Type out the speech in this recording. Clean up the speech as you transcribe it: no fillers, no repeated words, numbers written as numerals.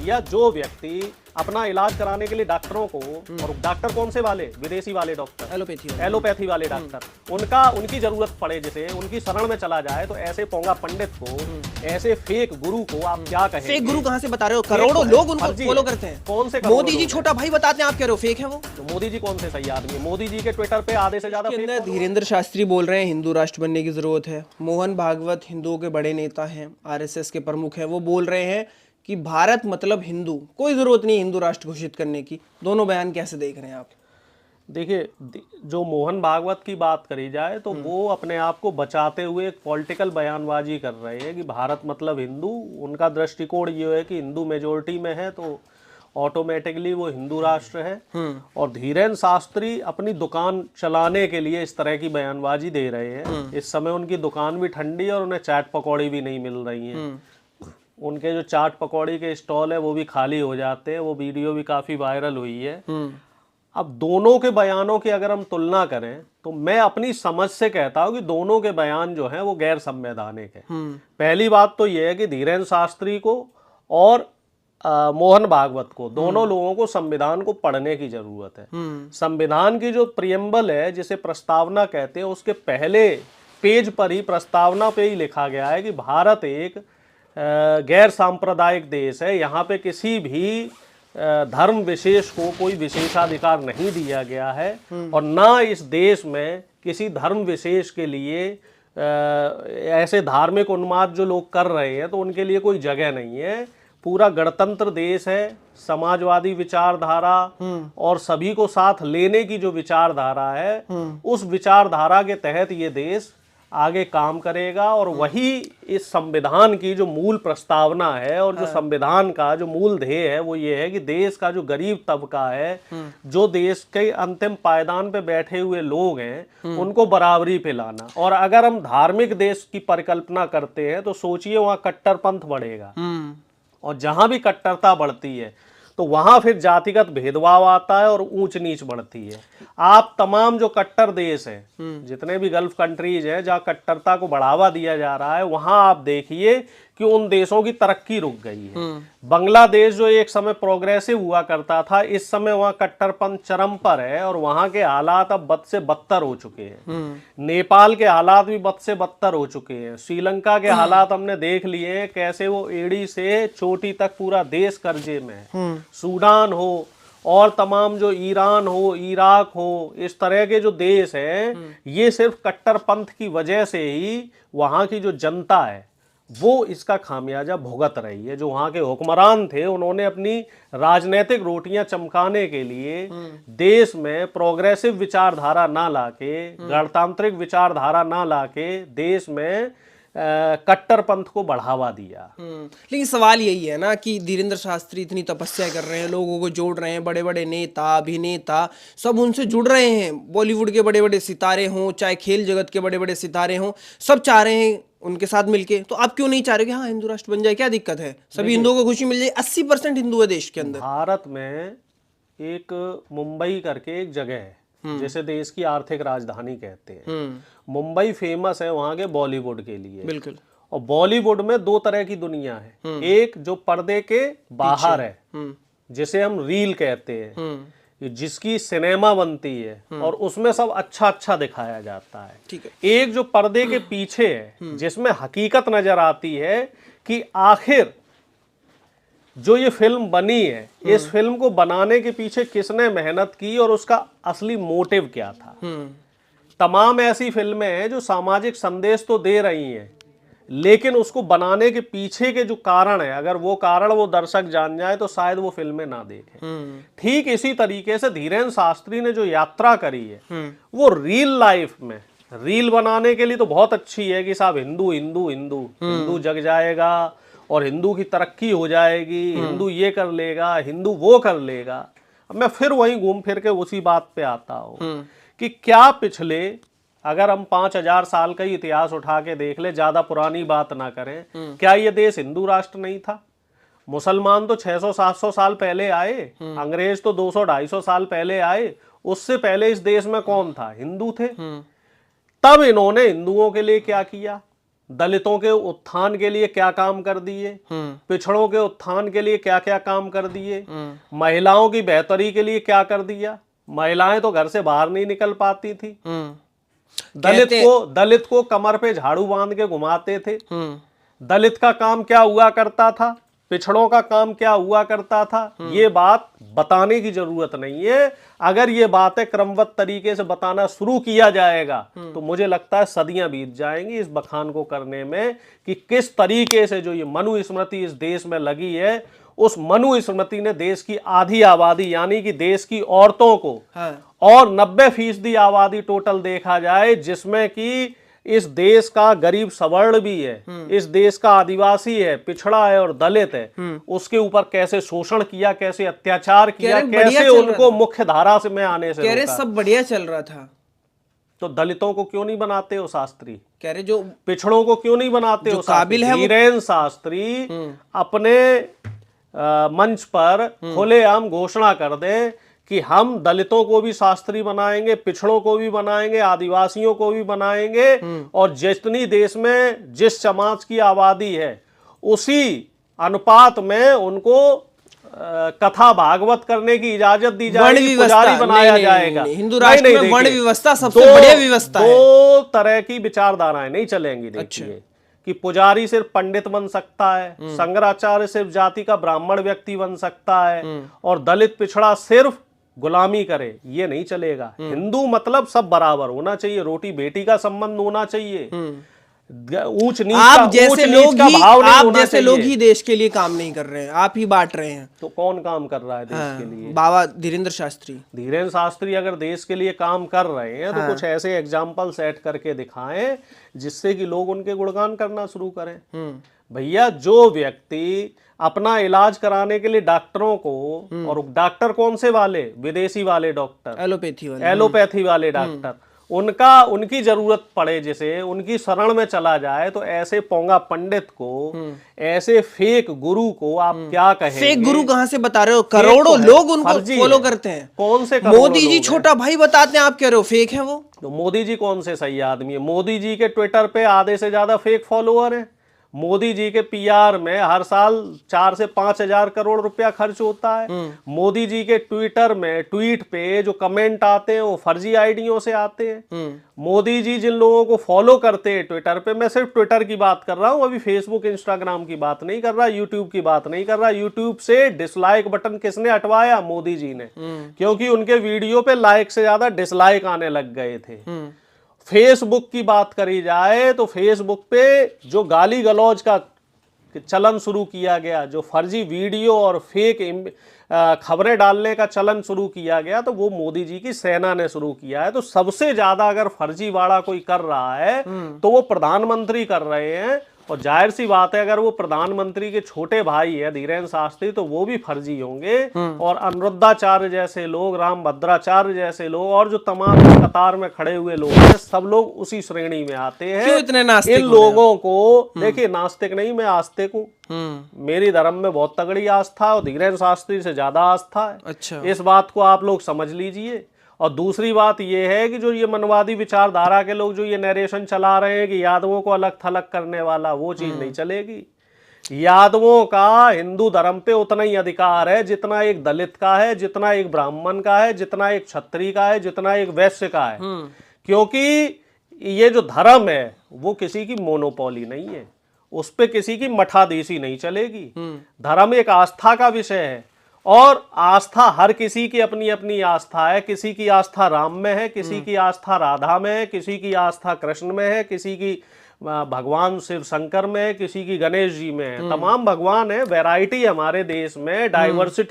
या जो व्यक्ति अपना इलाज कराने के लिए डॉक्टरों को, और डॉक्टर कौन से वाले, विदेशी वाले डॉक्टर, एलोपैथी वाले डॉक्टर, उनकी जरूरत पड़े, जिसे उनकी शरण में चला जाए, तो ऐसे पोंगा पंडित को, ऐसे फेक गुरु को आप क्या कहेंगे? फेक गुरु कहां से बता रहे हो? करोड़ों लोग उनको फॉलो करते हैं। कौन से? मोदी जी छोटा भाई बताते हैं, आप कह रहे हो फेक है वो? तो मोदी जी कौन से सही आदमी है? मोदी जी के ट्विटर पे आधे से ज्यादा फेक। धीरेन्द्र शास्त्री बोल रहे हैं हिंदू राष्ट्र बनने की जरूरत है। मोहन भागवत हिंदुओं के बड़े नेता हैं, आरएसएस के प्रमुख हैं, वो बोल रहे हैं कि भारत मतलब हिंदू, कोई जरूरत नहीं हिंदू राष्ट्र घोषित करने की। दोनों बयान कैसे देख रहे हैं आप? देखिए, जो मोहन भागवत की बात करी जाए तो वो अपने आप को बचाते हुए एक पॉलिटिकल बयानबाजी कर रहे हैं कि भारत मतलब हिंदू। उनका दृष्टिकोण ये है कि हिंदू मेजोरिटी में है तो ऑटोमेटिकली वो हिंदू राष्ट्र है। और धीरेन्द्र शास्त्री अपनी दुकान चलाने के लिए इस तरह की बयानबाजी दे रहे हैं। इस समय उनकी दुकान भी ठंडी और उन्हें चाट पकौड़ी भी नहीं मिल रही हैं। उनके जो चाट पकौड़ी के स्टॉल है वो भी खाली हो जाते हैं। वो वीडियो भी काफी वायरल हुई है। अब दोनों के बयानों की अगर हम तुलना करें तो मैं अपनी समझ से कहता हूं कि दोनों के बयान जो हैं वो गैर संवैधानिक है। पहली बात तो ये है कि धीरेन्द्र शास्त्री को और मोहन भागवत को, दोनों लोगों को संविधान को पढ़ने की जरूरत है। संविधान की जो प्रियम्बल है, जिसे प्रस्तावना कहते हैं, उसके पहले पेज पर ही, प्रस्तावना पे ही लिखा गया है कि भारत एक गैर सांप्रदायिक देश है। यहाँ पे किसी भी धर्म विशेष को कोई विशेषाधिकार नहीं दिया गया है और ना इस देश में किसी धर्म विशेष के लिए ऐसे धार्मिक उन्माद जो लोग कर रहे हैं तो उनके लिए कोई जगह नहीं है। पूरा गणतंत्र देश है, समाजवादी विचारधारा और सभी को साथ लेने की जो विचारधारा है, उस विचारधारा के तहत ये देश आगे काम करेगा। और वही इस संविधान की जो मूल प्रस्तावना है और जो संविधान का जो मूल ध्येय है वो ये है कि देश का जो गरीब तबका है, जो देश के अंतिम पायदान पे बैठे हुए लोग हैं, उनको बराबरी पे लाना। और अगर हम धार्मिक देश की परिकल्पना करते हैं तो सोचिए वहाँ कट्टरपंथ बढ़ेगा, और जहां भी कट्टरता बढ़ती है तो वहां फिर जातिगत भेदभाव आता है और ऊंच नीच बढ़ती है। आप तमाम जो कट्टर देश हैं, जितने भी गल्फ कंट्रीज हैं जहां कट्टरता को बढ़ावा दिया जा रहा है, वहां आप देखिए कि उन देशों की तरक्की रुक गई है। बांग्लादेश जो एक समय प्रोग्रेसिव हुआ करता था, इस समय वहां कट्टरपंथ चरम पर है और वहां के हालात अब बद से बदतर हो चुके हैं। नेपाल के हालात भी बद से बदतर हो चुके हैं। श्रीलंका के हालात हमने देख लिए हैं, कैसे वो एड़ी से चोटी तक पूरा देश कर्जे में है। सूडान हो और तमाम जो ईरान हो, इराक हो, इस तरह के जो देश हैं, ये सिर्फ कट्टरपंथ की वजह से ही वहां की जो जनता है वो इसका खामियाजा भुगत रही है। जो वहाँ के हुक्मरान थे, उन्होंने अपनी राजनीतिक रोटियां चमकाने के लिए देश में प्रोग्रेसिव विचारधारा ना लाके, गणतांत्रिक विचारधारा ना लाके देश में कट्टरपंथ को बढ़ावा दिया। लेकिन सवाल यही है ना कि धीरेन्द्र शास्त्री इतनी तपस्या कर रहे हैं, लोगों को जोड़ रहे हैं, बड़े बड़े नेता, अभिनेता सब उनसे जुड़ रहे हैं। बॉलीवुड के बड़े बड़े सितारे हों, चाहे खेल जगत के बड़े बड़े सितारे हों, सब चाह रहे हैं उनके साथ मिलके। तो आप क्यों नहीं चाह रहे कि हाँ हिंदू राष्ट्र बन जाए? क्या दिक्कत है? सभी हिंदुओं को खुशी मिल जाए। 80% हिंदू है देश के अंदर। भारत में एक मुंबई करके एक जगह है जैसे देश की आर्थिक राजधानी कहते हैं। मुंबई फेमस है वहां के बॉलीवुड के लिए। बिल्कुल। और बॉलीवुड में दो तरह की दुनिया है। एक जो पर्दे के बाहर है, जिसे हम रील कहते हैं, जिसकी सिनेमा बनती है और उसमें सब अच्छा अच्छा दिखाया जाता है। ठीक है। एक जो पर्दे के पीछे है, जिसमें हकीकत नजर आती है कि आखिर जो ये फिल्म बनी है, इस फिल्म को बनाने के पीछे किसने मेहनत की और उसका असली मोटिव क्या था। तमाम ऐसी फिल्में हैं जो सामाजिक संदेश तो दे रही हैं, लेकिन उसको बनाने के पीछे के जो कारण है, अगर वो कारण वो दर्शक जान जाए तो शायद वो फिल्में ना देखें। ठीक इसी तरीके से धीरेन्द्र शास्त्री ने जो यात्रा करी है वो रियल लाइफ में रील बनाने के लिए तो बहुत अच्छी है कि साहब हिंदू हिंदू हिंदू हिंदू जग जाएगा और हिंदू की तरक्की हो जाएगी, हिंदू ये कर लेगा, हिंदू वो कर लेगा। अब मैं फिर वहीं घूम फिर के उसी बात पे आता हूँ कि क्या पिछले, अगर हम 5000 साल का ही इतिहास उठा के देख ले, ज्यादा पुरानी बात ना करें, क्या ये देश हिंदू राष्ट्र नहीं था? मुसलमान तो 600-700 साल पहले आए, अंग्रेज तो 200-250 साल पहले आए। उससे पहले इस देश में कौन था? हिंदू थे। तब इन्होंने हिंदुओं के लिए क्या किया? दलितों के उत्थान के लिए क्या काम कर दिए, पिछड़ों के उत्थान के लिए क्या क्या काम कर दिए, महिलाओं की बेहतरी के लिए क्या कर दिया। महिलाएं तो घर से बाहर नहीं निकल पाती थी, दलित को कमर पे झाड़ू बांध के घुमाते थे। दलित का काम क्या हुआ करता था, पिछड़ों का काम क्या हुआ करता था, ये बात बताने की जरूरत नहीं है। अगर ये बातें क्रमबद्ध तरीके से बताना शुरू किया जाएगा तो मुझे लगता है सदियां बीत जाएंगी इस बखान को करने में कि किस तरीके से जो ये मनुस्मृति इस देश में लगी है, उस मनुस्मृति ने देश की आधी आबादी यानी कि देश की औरतों को और 90% आबादी टोटल देखा जाए, जिसमें कि इस देश का गरीब सवर्ण भी है, इस देश का आदिवासी है, पिछड़ा है और दलित है, उसके ऊपर कैसे शोषण किया, कैसे अत्याचार किया, कैसे उनको मुख्य धारा से में आने से रोका। सब बढ़िया चल रहा था। तो दलितों को क्यों नहीं बनाते हो शास्त्री? कह रहे जो पिछड़ों को क्यों नहीं बनाते हो काबिल है? धीरेन्द्र शास्त्री अपने मंच पर खुलेआम घोषणा कर दे कि हम दलितों को भी शास्त्री बनाएंगे, पिछड़ों को भी बनाएंगे, आदिवासियों को भी बनाएंगे, और जितनी देश में जिस समाज की आबादी है उसी अनुपात में उनको कथा भागवत करने की इजाजत दी जाएगी, पुजारी बनाया जाएगा। हिंदू राष्ट्र में वर्ण व्यवस्था सबसे बढ़िया व्यवस्था है। दो तरह की विचारधाराएं नहीं चलेंगी। देखिए कि पुजारी सिर्फ पंडित बन सकता है, शंकराचार्य सिर्फ जाति का ब्राह्मण व्यक्ति बन सकता है, और दलित पिछड़ा सिर्फ गुलामी करे, ये नहीं चलेगा। हिंदू मतलब सब बराबर होना चाहिए, रोटी बेटी का संबंध होना चाहिए, ऊंच नीच आप जैसे लोग ही चाहिए। देश के लिए काम नहीं कर रहे हैं, आप ही बांट रहे हैं। तो कौन काम कर रहा है देश के लिए? बाबा धीरेन्द्र शास्त्री अगर देश के लिए काम कर रहे हैं तो कुछ ऐसे एग्जाम्पल सेट करके दिखाएं जिससे कि लोग उनके गुणगान करना शुरू करें। भैया, जो व्यक्ति अपना इलाज कराने के लिए डॉक्टरों को, और डॉक्टर कौन से वाले? विदेशी वाले डॉक्टर, एलोपैथी वाले डॉक्टर, उनकी जरूरत पड़े, जिसे उनकी शरण में चला जाए, तो ऐसे पोंगा पंडित को, ऐसे फेक गुरु को आप क्या कहेंगे? फेक गुरु कहाँ से बता रहे हो? करोड़ों लोग उनको फॉलो करते हैं। कौन से? मोदी जी छोटा भाई बताते हैं, आप कह रहे हो फेक है वो? तो मोदी जी कौन से सही आदमी है? मोदी जी के ट्विटर पे आधे से ज्यादा फेक फॉलोअर हैं। मोदी जी के पीआर में हर साल 4 से 5 हजार करोड़ रुपया खर्च होता है। मोदी जी के ट्विटर में ट्वीट पे जो कमेंट आते हैं वो फर्जी आईडियों से आते हैं। मोदी जी जिन लोगों को फॉलो करते हैं ट्विटर पे, मैं सिर्फ ट्विटर की बात कर रहा हूं, अभी फेसबुक इंस्टाग्राम की बात नहीं कर रहा, यूट्यूब की बात नहीं कर रहा। यूट्यूब से डिसलाइक बटन किसने हटवाया? मोदी जी ने, क्योंकि उनके वीडियो पे लाइक से ज्यादा डिसलाइक आने लग गए थे। फेसबुक की बात करी जाए तो फेसबुक पे जो गाली गलौज का चलन शुरू किया गया, जो फर्जी वीडियो और फेक खबरें डालने का चलन शुरू किया गया, तो वो मोदी जी की सेना ने शुरू किया है। तो सबसे ज्यादा अगर फर्जीवाड़ा कोई कर रहा है तो वो प्रधानमंत्री कर रहे हैं, और जाहिर सी बात है अगर वो प्रधानमंत्री के छोटे भाई है धीरेन्द्र शास्त्री तो वो भी फर्जी होंगे। और अनिरुद्धाचार्य जैसे लोग, रामभद्राचार्य जैसे लोग, और जो तमाम कतार में खड़े हुए लोग हैं, सब लोग उसी श्रेणी में आते हैं। क्यों इतने नास्तिक? इन लोगों को देखिए, नास्तिक नहीं, मैं आस्तिक हूँ। मेरी धर्म में बहुत तगड़ी आस्था और धीरेन्द्र शास्त्री से ज्यादा आस्था है। अच्छा, इस बात को आप लोग समझ लीजिए। और दूसरी बात यह है कि जो ये मनवादी विचारधारा के लोग जो ये नरेशन चला रहे हैं कि यादवों को अलग थलग करने वाला, वो चीज नहीं चलेगी। यादवों का हिंदू धर्म पे उतना ही अधिकार है जितना एक दलित का है, जितना एक ब्राह्मण का है, जितना एक क्षत्रिय का है, जितना एक वैश्य का है। क्योंकि ये जो धर्म है वो किसी की मोनोपोली नहीं है, उस पे किसी की मठाधीशी नहीं चलेगी। धर्म एक आस्था का विषय है, और आस्था हर किसी की अपनी अपनी आस्था है। किसी की आस्था राम में है, किसी की आस्था राधा में है, किसी की आस्था कृष्ण में है, किसी की भगवान शिव शंकर में है, किसी की गणेश जी में है। तमाम भगवान है, वैरायटी हमारे देश में, डाइवर्सिटी